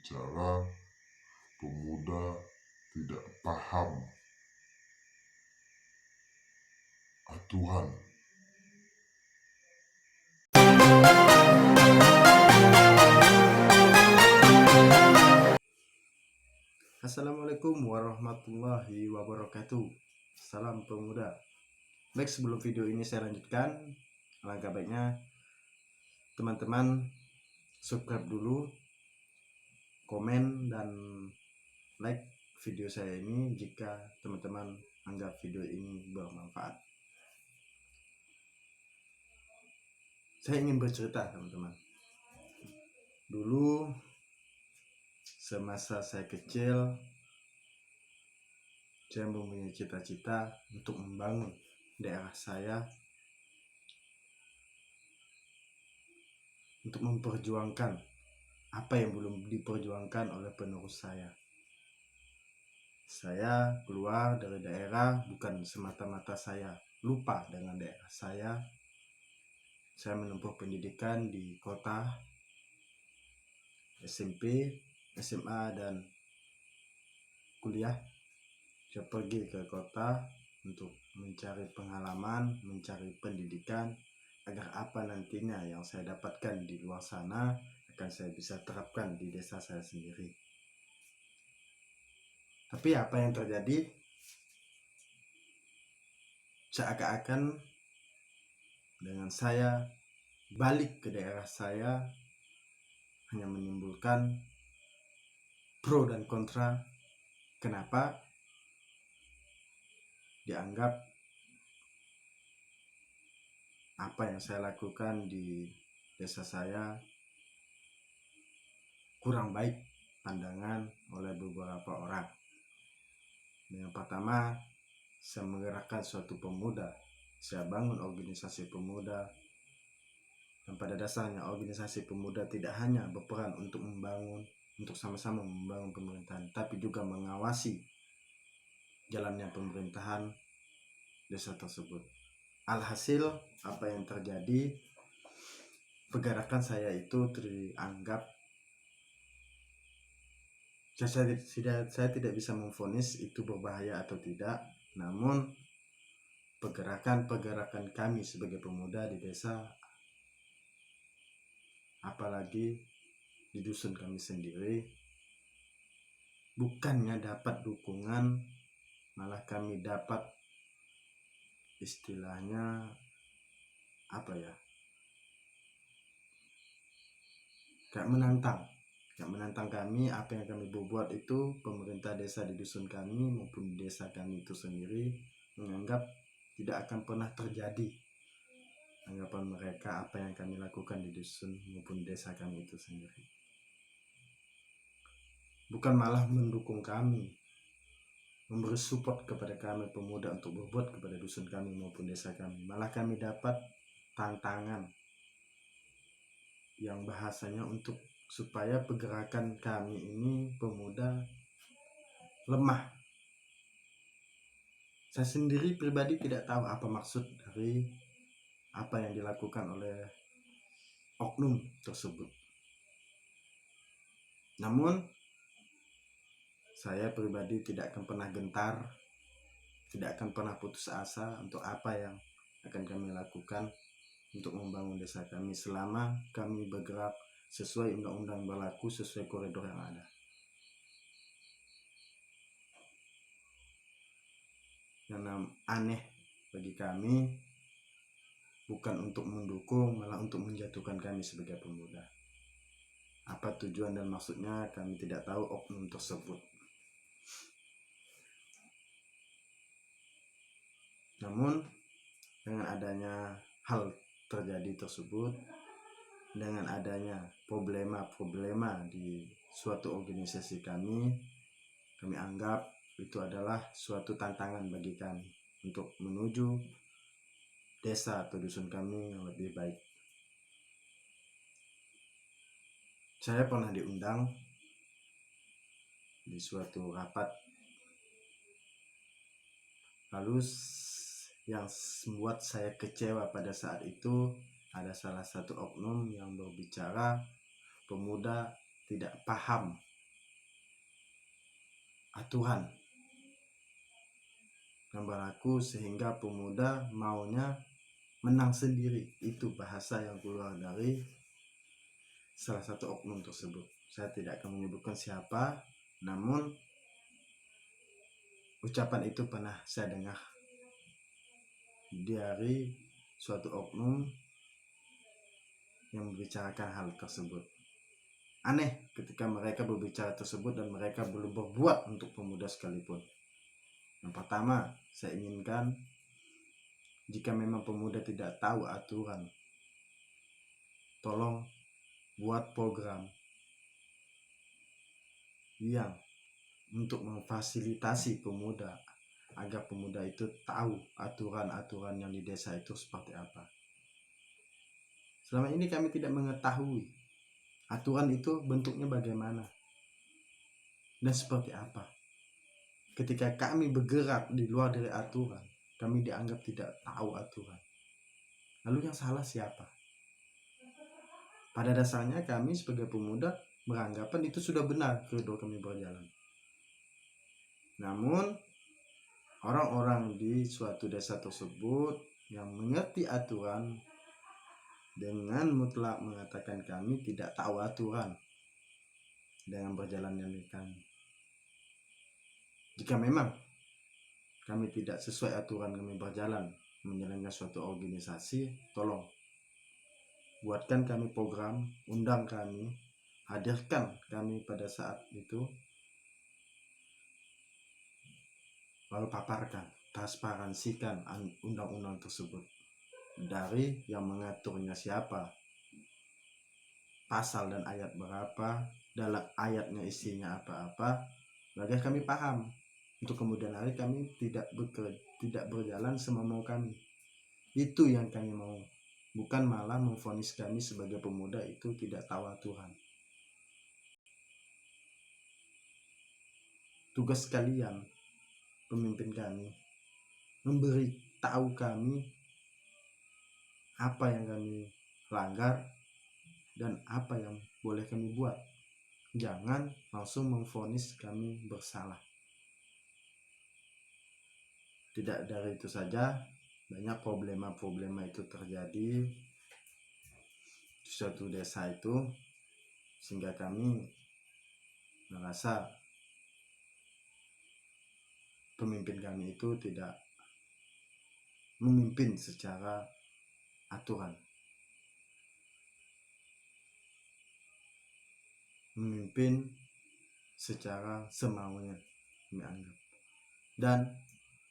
berbicara, pemuda tidak paham aturan. Assalamualaikum warahmatullahi wabarakatuh. Salam pemuda. Baik, sebelum video ini saya lanjutkan, alangkah baiknya teman-teman subscribe dulu, komen dan like video saya ini jika teman-teman anggap video ini bermanfaat. Saya ingin bercerita teman-teman. Dulu semasa saya kecil, saya mempunyai cita-cita untuk membangun daerah saya, untuk memperjuangkan apa yang belum diperjuangkan oleh penerus saya. Saya keluar dari daerah bukan semata-mata saya lupa dengan daerah saya. Saya menempuh pendidikan di kota, SMP, SMA, dan kuliah. Saya pergi ke kota untuk mencari pengalaman, mencari pendidikan, agar apa nantinya yang saya dapatkan di luar sana akan saya bisa terapkan di desa saya sendiri. Tapi apa yang terjadi? Seakan-akan dengan saya balik ke daerah saya hanya menimbulkan pro dan kontra. Kenapa? Dianggap apa yang saya lakukan di desa saya kurang baik pandangan oleh beberapa orang. Yang pertama, saya menggerakkan suatu pemuda. Saya bangun organisasi pemuda. Dan pada dasarnya organisasi pemuda tidak hanya berperan untuk membangun, untuk sama-sama membangun pemerintahan, tapi juga mengawasi jalannya pemerintahan desa tersebut. Alhasil apa yang terjadi, pergerakan saya itu dianggap, saya tidak bisa memvonis itu berbahaya atau tidak, namun pergerakan kami sebagai pemuda di desa, apalagi di dusun kami sendiri, bukannya dapat dukungan, malah kami dapat istilahnya kayak menantang kami. Apa yang kami berbuat itu pemerintah desa di dusun kami maupun desa kami itu sendiri menganggap tidak akan pernah terjadi. Anggapan mereka apa yang kami lakukan di dusun maupun desa kami itu sendiri, bukan malah mendukung kami, memberi support kepada kami pemuda untuk berbuat kepada dusun kami maupun desa kami. Malah kami dapat tantangan yang bahasanya untuk supaya pergerakan kami ini pemuda lemah. Saya sendiri pribadi tidak tahu apa maksud dari apa yang dilakukan oleh oknum tersebut. Namun saya pribadi tidak akan pernah gentar, tidak akan pernah putus asa untuk apa yang akan kami lakukan untuk membangun desa kami selama kami bergerak sesuai undang-undang berlaku, sesuai koridor yang ada. Yang aneh bagi kami bukan untuk mendukung, malah untuk menjatuhkan kami sebagai pemuda. Apa tujuan dan maksudnya kami tidak tahu oknum tersebut. Namun dengan adanya hal terjadi tersebut, dengan adanya problema di suatu organisasi kami anggap itu adalah suatu tantangan bagi kami untuk menuju desa atau dusun kami yang lebih baik. Saya pernah diundang di suatu rapat, lalu yang membuat saya kecewa pada saat itu ada salah satu oknum yang berbicara pemuda tidak paham aturan yang berlaku sehingga pemuda maunya menang sendiri. Itu bahasa yang keluar dari salah satu oknum tersebut. Saya tidak akan menyebutkan siapa, namun ucapan itu pernah saya dengar dari suatu oknum yang membicarakan hal tersebut. Aneh ketika mereka berbicara tersebut dan mereka belum berbuat untuk pemuda sekalipun. Yang pertama, saya inginkan jika memang pemuda tidak tahu aturan, tolong buat program yang untuk memfasilitasi pemuda agar pemuda itu tahu aturan-aturan yang di desa itu seperti apa. Selama ini kami tidak mengetahui aturan itu bentuknya bagaimana dan seperti apa. Ketika kami bergerak di luar dari aturan, kami dianggap tidak tahu aturan. Lalu yang salah siapa? Pada dasarnya kami sebagai pemuda beranggapan itu sudah benar koridor kami berjalan. Namun orang-orang di suatu desa tersebut yang mengerti aturan dengan mutlak mengatakan kami tidak tahu aturan dengan berjalannya kami. Jika memang kami tidak sesuai aturan kami berjalan menjalankan suatu organisasi, tolong buatkan kami program, undang kami, hadirkan kami pada saat itu, lalu paparkan, transparansikan undang-undang tersebut dari yang mengaturnya siapa, pasal dan ayat berapa, dalam ayatnya isinya apa-apa, agar kami paham. Untuk kemudian hari kami tidak berjalan semau kami. Itu yang kami mau, bukan malah memvonis kami sebagai pemuda itu tidak tahu aturan. Tugas kalian, pemimpin kami, memberi tahu kami apa yang kami langgar dan apa yang boleh kami buat. Jangan langsung memvonis kami bersalah. Tidak dari itu saja, banyak problema-problema itu terjadi di suatu desa itu, sehingga kami merasa pemimpin kami itu tidak memimpin secara aturan, memimpin secara semaunya kami anggap. Dan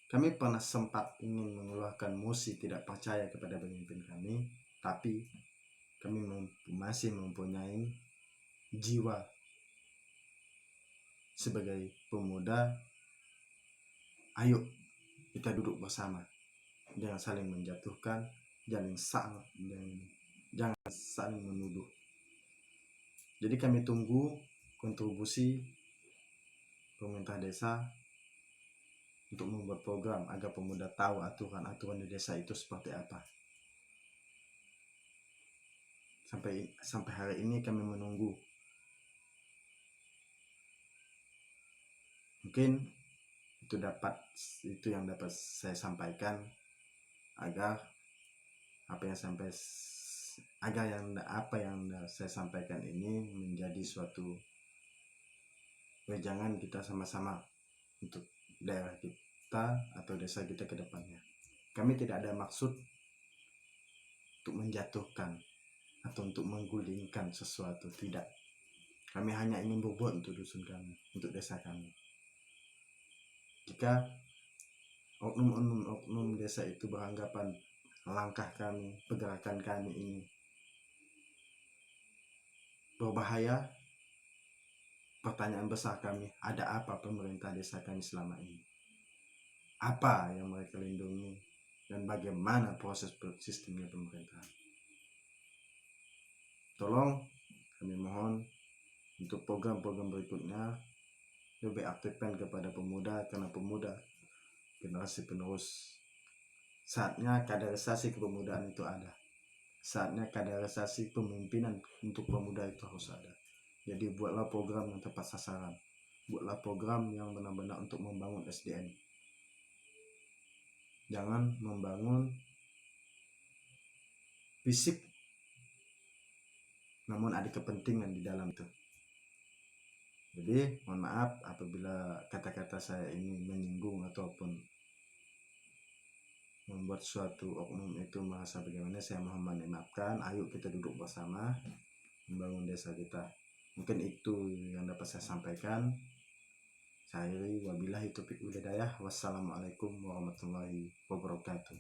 kami pernah sempat ingin mengeluarkan mosi tidak percaya kepada pemimpin kami, tapi kami masih mempunyai jiwa sebagai pemuda. Ayo kita duduk bersama, jangan saling menjatuhkan, jangan saling menuduh. Jadi kami tunggu kontribusi pemerintah desa untuk membuat program agar pemuda tahu aturan-aturan di desa itu seperti apa. Sampai hari ini kami menunggu. Mungkin itu yang dapat saya sampaikan agar apa yang saya sampaikan ini menjadi suatu wejangan kita sama-sama untuk daerah kita atau desa kita ke depannya. Kami tidak ada maksud untuk menjatuhkan atau untuk menggulingkan sesuatu, tidak. Kami hanya ingin berbuat untuk dusun kami, untuk desa kami. Jika oknum desa itu beranggapan langkah kami, pergerakan kami ini berbahaya, pertanyaan besar kami, ada apa pemerintah desa kami selama ini? Apa yang mereka lindungi dan bagaimana proses sistemnya pemerintahan? Tolong kami mohon untuk program-program berikutnya lebih aktifkan kepada pemuda, karena pemuda generasi penerus. Saatnya kaderisasi kepemudaan itu ada. Saatnya kaderisasi pemimpinan untuk pemuda itu harus ada. Jadi buatlah program yang tepat sasaran. buatlah program yang benar-benar untuk membangun SDM. Jangan membangun fisik, namun ada kepentingan di dalam itu. Jadi mohon maaf apabila kata-kata saya ini menyinggung ataupun membuat suatu oknum itu merasa bagaimana, saya mohon dimaafkan. Ayo kita duduk bersama membangun desa kita. Mungkin itu yang dapat saya sampaikan. Saya wabillahi taufiq wal hidayah. Wassalamualaikum warahmatullahi wabarakatuh.